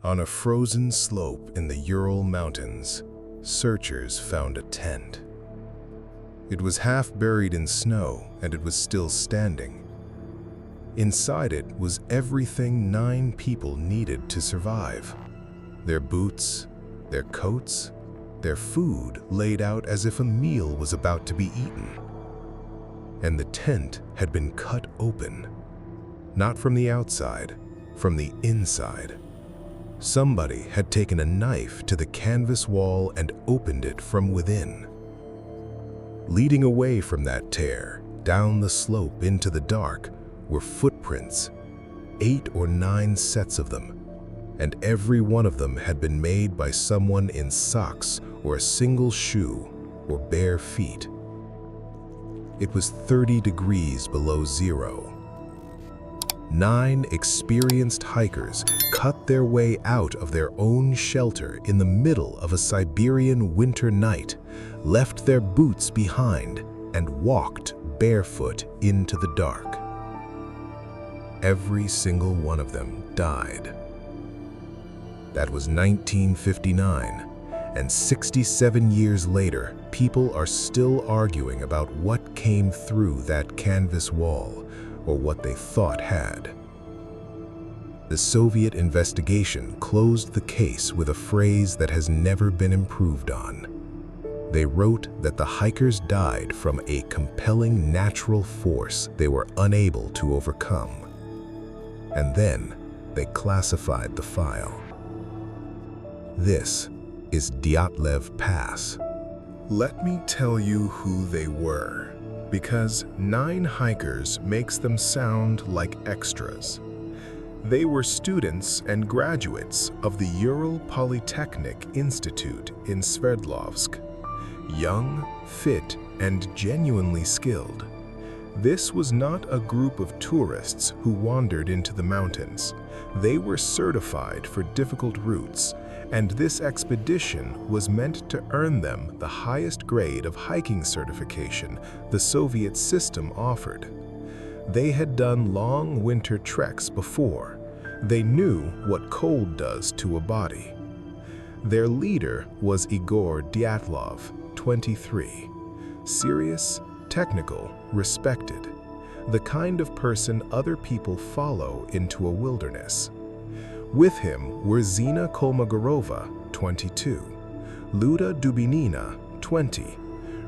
On a frozen slope in the Ural Mountains, searchers found a tent. It was half buried in snow and it was still standing. Inside it was everything 9 people needed to survive. Their boots, their coats, their food laid out as if a meal was about to be eaten. And the tent had been cut open, not from the outside, from the inside. Somebody had taken a knife to the canvas wall and opened it from within. Leading away from that tear, down the slope into the dark, were footprints, 8 or 9 sets of them, and every one of them had been made by someone in socks or a single shoe or bare feet. It was 30 degrees below zero. 9 experienced hikers cut their way out of their own shelter in the middle of a Siberian winter night, left their boots behind, and walked barefoot into the dark. Every single one of them died. That was 1959, and 67 years later, people are still arguing about what came through that canvas wall, or what they thought had. The Soviet investigation closed the case with a phrase that has never been improved on. They wrote that the hikers died from a compelling natural force they were unable to overcome. And then they classified the file. This is Dyatlov Pass. Let me tell you who they were, because 9 hikers makes them sound like extras. They were students and graduates of the Ural Polytechnic Institute in Sverdlovsk. Young, fit, and genuinely skilled. This was not a group of tourists who wandered into the mountains. They were certified for difficult routes, and this expedition was meant to earn them the highest grade of hiking certification the Soviet system offered. They had done long winter treks before. They knew what cold does to a body. Their leader was Igor Dyatlov, 23. Serious, technical, respected. The kind of person other people follow into a wilderness. With him were Zina Kolmogorova, 22, Luda Dubinina, 20,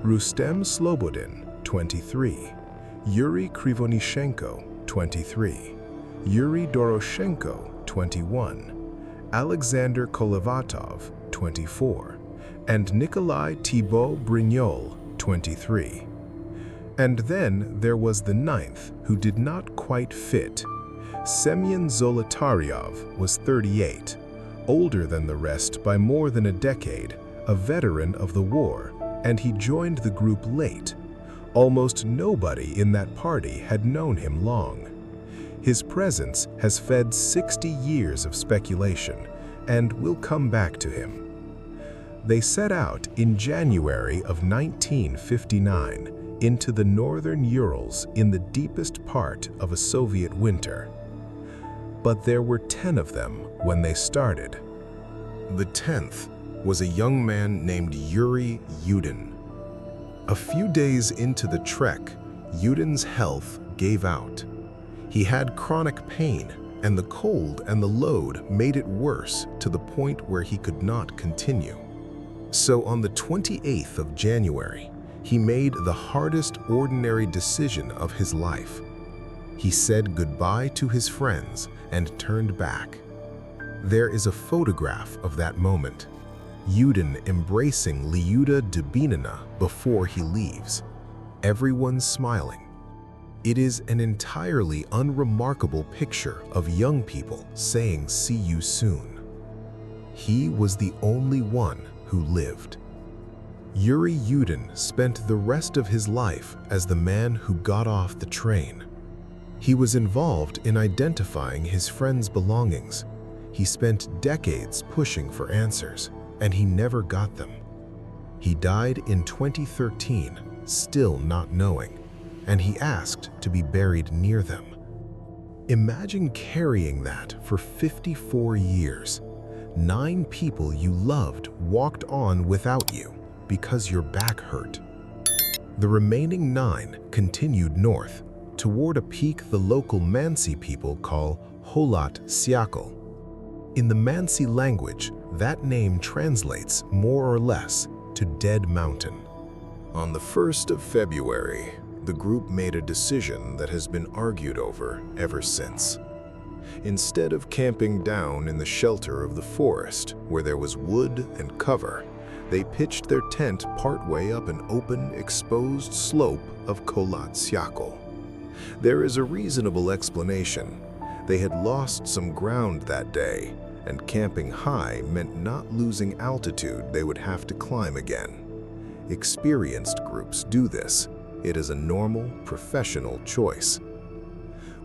Rustem Slobodin, 23, Yuri Krivonishenko, 23, Yuri Doroshenko, 21, Alexander Kolevatov, 24, and Nikolai Thibault Brignol, 23. And then there was the 9th, who did not quite fit. Semyon Zolotaryov was 38, older than the rest by more than a decade, a veteran of the war, and he joined the group late. Almost nobody in that party had known him long. His presence has fed 60 years of speculation, and we'll come back to him. They set out in January of 1959 into the northern Urals in the deepest part of a Soviet winter. But there were 10 of them when they started. The 10th was a young man named Yuri Yudin. A few days into the trek, Yudin's health gave out. He had chronic pain, and the cold and the load made it worse to the point where he could not continue. So on the 28th of January, he made the hardest ordinary decision of his life. He said goodbye to his friends and turned back. There is a photograph of that moment. Yudin embracing Lyuda Dubinina before he leaves. Everyone smiling. It is an entirely unremarkable picture of young people saying "see you soon." He was the only one who lived. Yuri Yudin spent the rest of his life as the man who got off the train. He was involved in identifying his friends' belongings. He spent decades pushing for answers, and he never got them. He died in 2013, still not knowing, and he asked to be buried near them. Imagine carrying that for 54 years. 9 people you loved walked on without you because your back hurt. The remaining 9 continued north toward a peak the local Mansi people call Holat Syakhl. In the Mansi language, that name translates more or less to Dead Mountain. On the 1st of February, the group made a decision that has been argued over ever since. Instead of camping down in the shelter of the forest where there was wood and cover, they pitched their tent partway up an open, exposed slope of Kholat Syakhl. There is a reasonable explanation. They had lost some ground that day, and camping high meant not losing altitude they would have to climb again. Experienced groups do this. It is a normal, professional choice.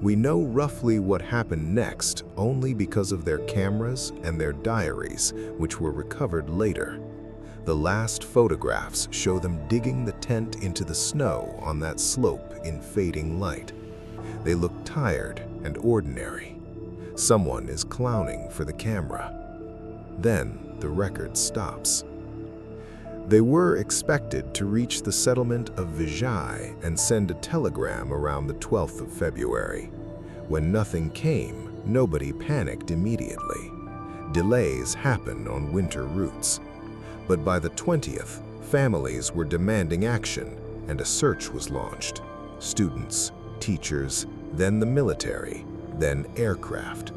We know roughly what happened next only because of their cameras and their diaries, which were recovered later. The last photographs show them digging the tent into the snow on that slope in fading light. They look tired and ordinary. Someone is clowning for the camera. Then the record stops. They were expected to reach the settlement of Vijay and send a telegram around the 12th of February. When nothing came, nobody panicked immediately. Delays happen on winter routes. But by the 20th, families were demanding action and a search was launched. Students, teachers, then the military, then aircraft.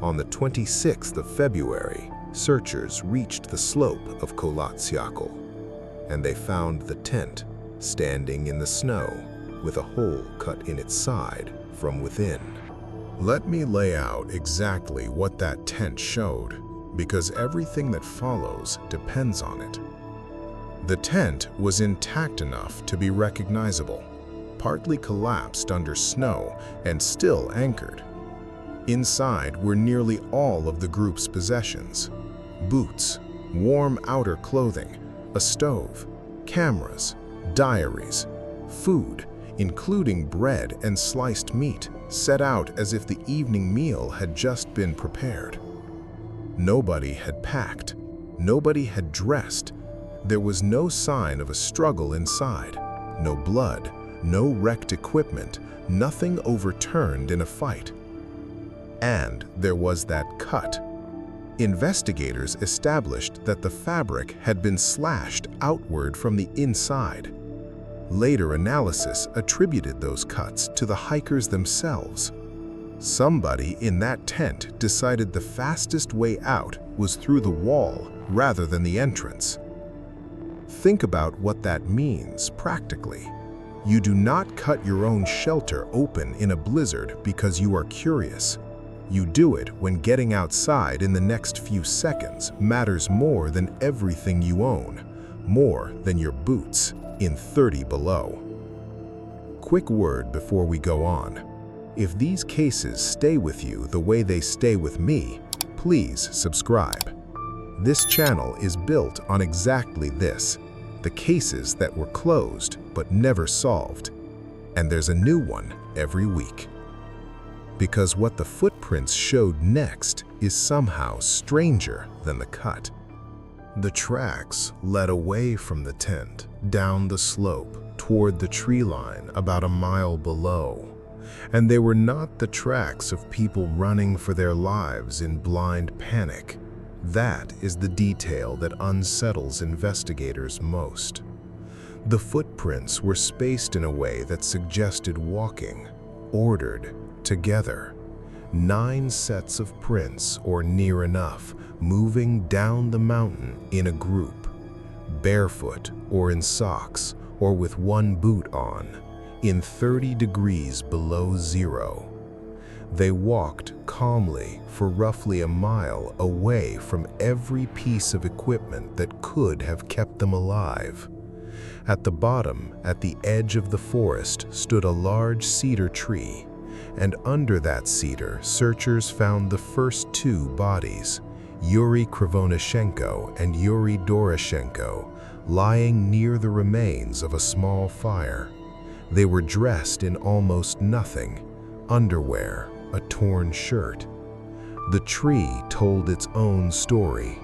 On the 26th of February, searchers reached the slope of Kholat Syakhl, and they found the tent standing in the snow with a hole cut in its side from within. Let me lay out exactly what that tent showed, because everything that follows depends on it. The tent was intact enough to be recognizable, partly collapsed under snow and still anchored. Inside were nearly all of the group's possessions: boots, warm outer clothing, a stove, cameras, diaries, food, including bread and sliced meat, set out as if the evening meal had just been prepared. Nobody had packed. Nobody had dressed. There was no sign of a struggle inside. No blood, no wrecked equipment, nothing overturned in a fight. And there was that cut. Investigators established that the fabric had been slashed outward from the inside. Later analysis attributed those cuts to the hikers themselves. Somebody in that tent decided the fastest way out was through the wall rather than the entrance. Think about what that means practically. You do not cut your own shelter open in a blizzard because you are curious. You do it when getting outside in the next few seconds matters more than everything you own, more than your boots in 30 below. Quick word before we go on. If these cases stay with you the way they stay with me, please subscribe. This channel is built on exactly this, the cases that were closed but never solved. And there's a new one every week. Because what the footprints showed next is somehow stranger than the cut. The tracks led away from the tent, down the slope, toward the tree line about a mile below. And they were not the tracks of people running for their lives in blind panic. That is the detail that unsettles investigators most. The footprints were spaced in a way that suggested walking, ordered, together. 9 sets of prints, or near enough, moving down the mountain in a group, barefoot or in socks, or with one boot on, in 30 degrees below zero. They walked calmly for roughly a mile away from every piece of equipment that could have kept them alive. At the bottom, at the edge of the forest, stood a large cedar tree, and under that cedar, searchers found the first 2 bodies, Yuri Krivonashenko and Yuri Doroshenko, lying near the remains of a small fire. They were dressed in almost nothing, underwear, a torn shirt. The tree told its own story.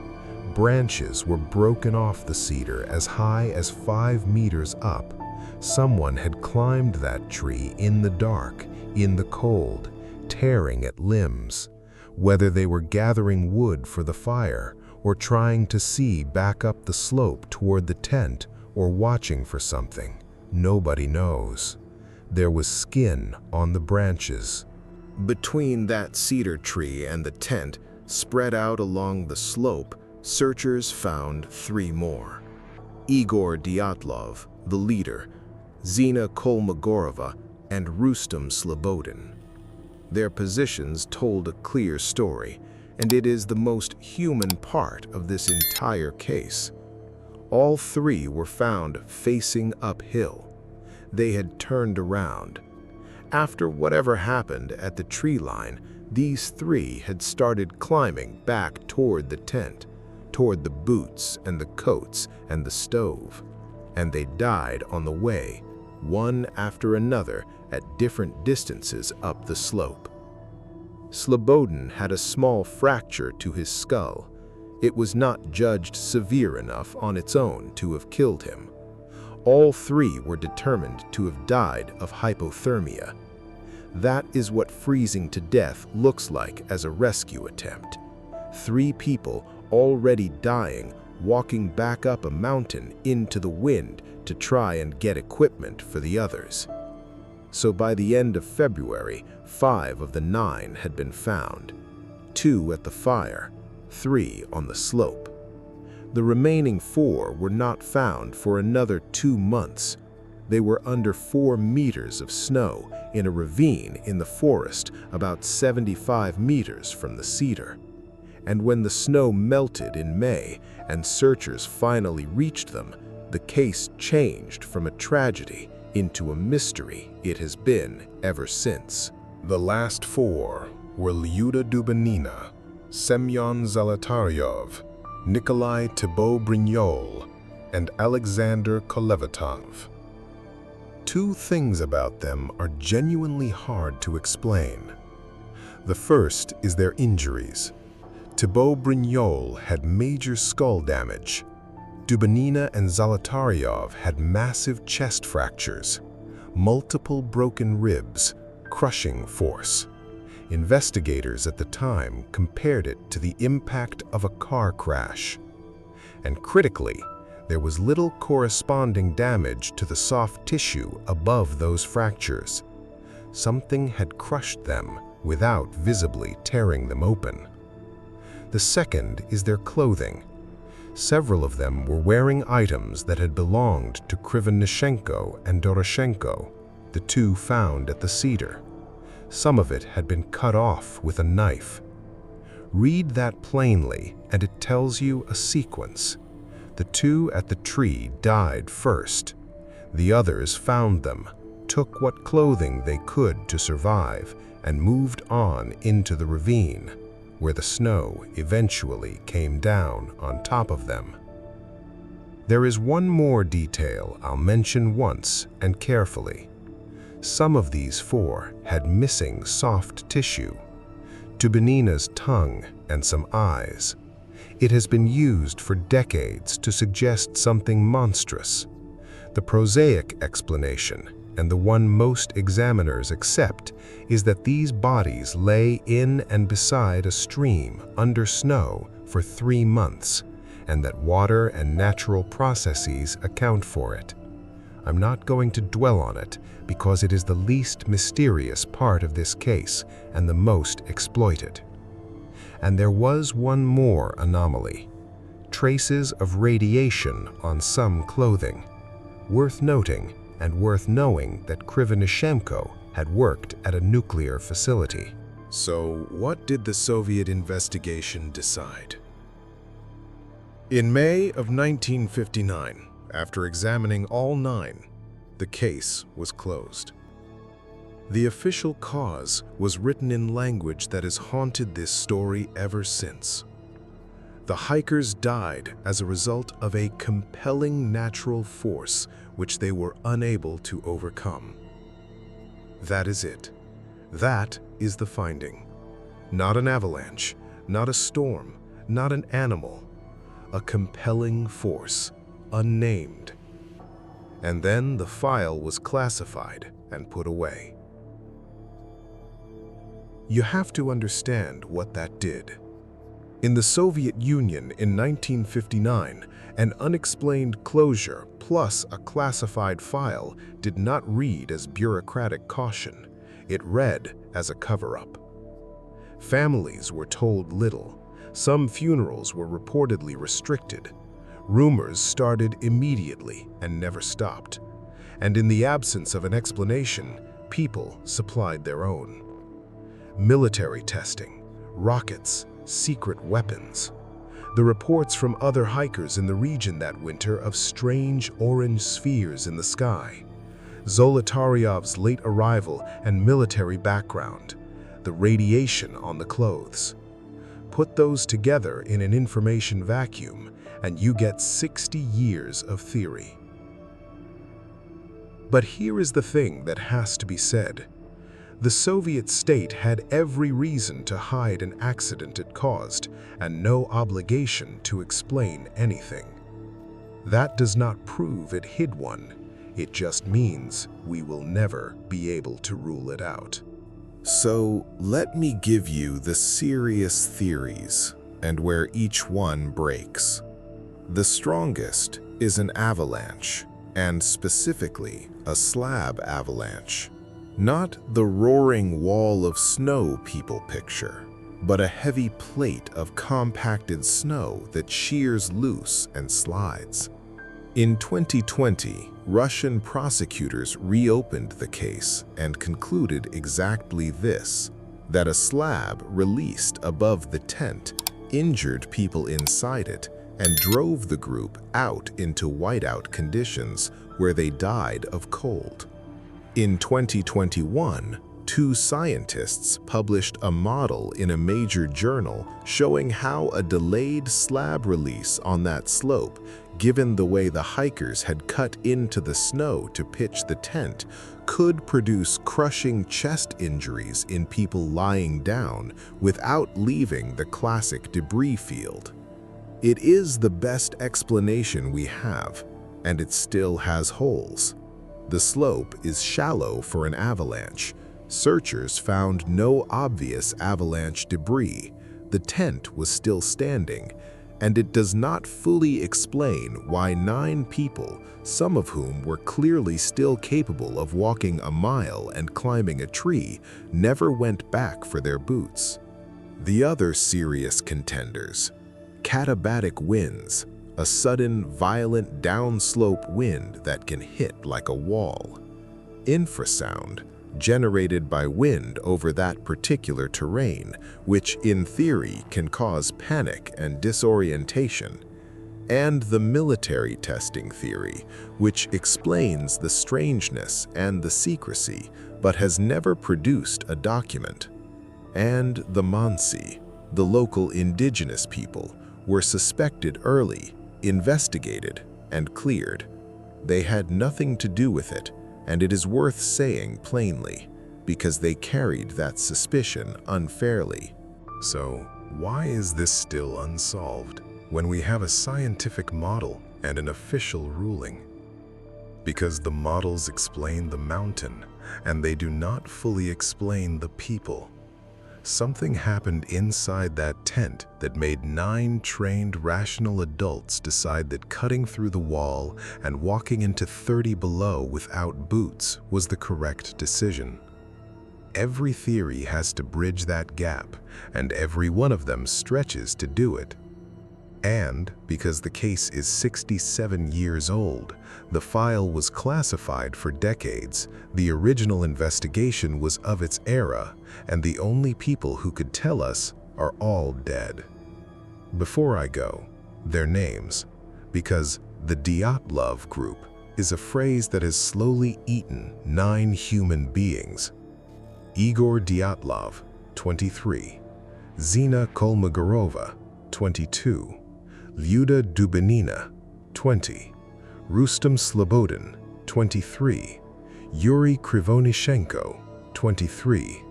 Branches were broken off the cedar as high as 5 meters up. Someone had climbed that tree in the dark, in the cold, tearing at limbs. Whether they were gathering wood for the fire, or trying to see back up the slope toward the tent, or watching for something, nobody knows. There was skin on the branches. Between that cedar tree and the tent, spread out along the slope, searchers found 3 more. Igor Dyatlov, the leader, Zina Kolmogorova, and Rustam Slobodin. Their positions told a clear story, and it is the most human part of this entire case. All 3 were found facing uphill. They had turned around. After whatever happened at the tree line, these 3 had started climbing back toward the tent, toward the boots and the coats and the stove, and they died on the way, one after another at different distances up the slope. Slobodin had a small fracture to his skull. It was not judged severe enough on its own to have killed him. All 3 were determined to have died of hypothermia. That is what freezing to death looks like as a rescue attempt. 3 people already dying, walking back up a mountain into the wind to try and get equipment for the others. So by the end of February, 5 of the 9 had been found, 2 at the fire, 3 on the slope. The remaining 4 were not found for another 2 months. They were under 4 meters of snow in a ravine in the forest about 75 meters from the cedar. And when the snow melted in May and searchers finally reached them, the case changed from a tragedy into a mystery it has been ever since. The last 4 were Lyuda Dubanina, Semyon Zolotaryov, Nikolai Thibault-Brignol, and Alexander Kolevatov. 2 things about them are genuinely hard to explain. The first is their injuries. Thibault-Brignol had major skull damage. Dubanina and Zolotaryov had massive chest fractures, multiple broken ribs, crushing force. Investigators at the time compared it to the impact of a car crash. And critically, there was little corresponding damage to the soft tissue above those fractures. Something had crushed them without visibly tearing them open. The second is their clothing. Several of them were wearing items that had belonged to Krivonishenko and Doroshenko, the 2 found at the cedar. Some of it had been cut off with a knife. Read that plainly, and it tells you a sequence. The 2 at the tree died first. The others found them, took what clothing they could to survive, and moved on into the ravine, where the snow eventually came down on top of them. There is one more detail I'll mention once and carefully. Some of these 4 had missing soft tissue, Dubanina's tongue and some eyes. It has been used for decades to suggest something monstrous. The prosaic explanation, and the one most examiners accept, is that these bodies lay in and beside a stream under snow for 3 months, and that water and natural processes account for it. I'm not going to dwell on it because it is the least mysterious part of this case and the most exploited. And there was one more anomaly: traces of radiation on some clothing. Worth noting, and worth knowing, that Krivonishenko had worked at a nuclear facility. So what did the Soviet investigation decide? In May of 1959, after examining all 9, the case was closed. The official cause was written in language that has haunted this story ever since. The hikers died as a result of a compelling natural force which they were unable to overcome. That is it. That is the finding. Not an avalanche, not a storm, not an animal. A compelling force, unnamed. And then the file was classified and put away. You have to understand what that did. In the Soviet Union in 1959, an unexplained closure plus a classified file did not read as bureaucratic caution. It read as a cover-up. Families were told little. Some funerals were reportedly restricted. Rumors started immediately and never stopped. And in the absence of an explanation, people supplied their own. Military testing, rockets, secret weapons. The reports from other hikers in the region that winter of strange orange spheres in the sky. Zolotaryov's late arrival and military background. The radiation on the clothes. Put those together in an information vacuum, and you get 60 years of theory. But here is the thing that has to be said. The Soviet state had every reason to hide an accident it caused, and no obligation to explain anything. That does not prove it hid one. It just means we will never be able to rule it out. So let me give you the serious theories and where each one breaks. The strongest is an avalanche, and specifically a slab avalanche. Not the roaring wall of snow people picture, but a heavy plate of compacted snow that shears loose and slides. In 2020, Russian prosecutors reopened the case and concluded exactly this, that a slab released above the tent injured people inside it and drove the group out into whiteout conditions where they died of cold. In 2021, 2 scientists published a model in a major journal showing how a delayed slab release on that slope, given the way the hikers had cut into the snow to pitch the tent, could produce crushing chest injuries in people lying down without leaving the classic debris field. It is the best explanation we have, and it still has holes. The slope is shallow for an avalanche. Searchers found no obvious avalanche debris. The tent was still standing, and it does not fully explain why 9 people, some of whom were clearly still capable of walking a mile and climbing a tree, never went back for their boots. The other serious contenders: katabatic winds, a sudden, violent downslope wind that can hit like a wall. Infrasound, generated by wind over that particular terrain, which in theory can cause panic and disorientation. And the military testing theory, which explains the strangeness and the secrecy, but has never produced a document. And the Mansi, the local indigenous people, were suspected early, investigated, and cleared. They had nothing to do with it, and it is worth saying plainly, because they carried that suspicion unfairly. So, why is this still unsolved when we have a scientific model and an official ruling? Because the models explain the mountain, and they do not fully explain the people. Something happened inside that tent that made 9 trained, rational adults decide that cutting through the wall and walking into 30 below without boots was the correct decision. Every theory has to bridge that gap, and every one of them stretches to do it. And because the case is 67 years old, the file was classified for decades, the original investigation was of its era, and the only people who could tell us are all dead. Before I go, their names, because the Dyatlov group is a phrase that has slowly eaten 9 human beings. Igor Dyatlov, 23. Zina Kolmogorova, 22. Lyuda Dubinina, 20. Rustem Slobodin, 23. Yuri Krivonishenko, 23.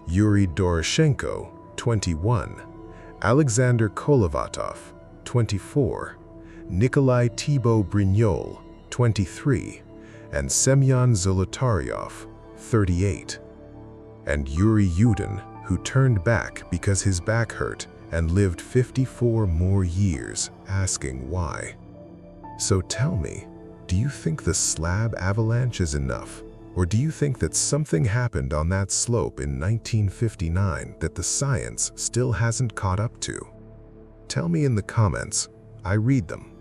Yuri Doroshenko, 21. Alexander Kolovatov, 24. Nikolai Thibaut Brignol, 23. And Semyon Zolotaryov, 38. And Yuri Yudin, who turned back because his back hurt and lived 54 more years, asking why. So tell me, do you think the slab avalanche is enough? Or do you think that something happened on that slope in 1959 that the science still hasn't caught up to? Tell me in the comments. I read them.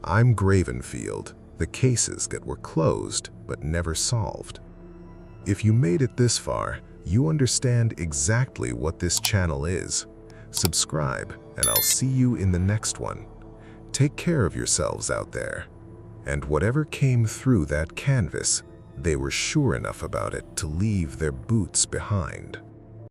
I'm Gravenfield, the cases that were closed but never solved. If you made it this far, you understand exactly what this channel is. Subscribe, and I'll see you in the next one. Take care of yourselves out there. And whatever came through that canvas, they were sure enough about it to leave their boots behind.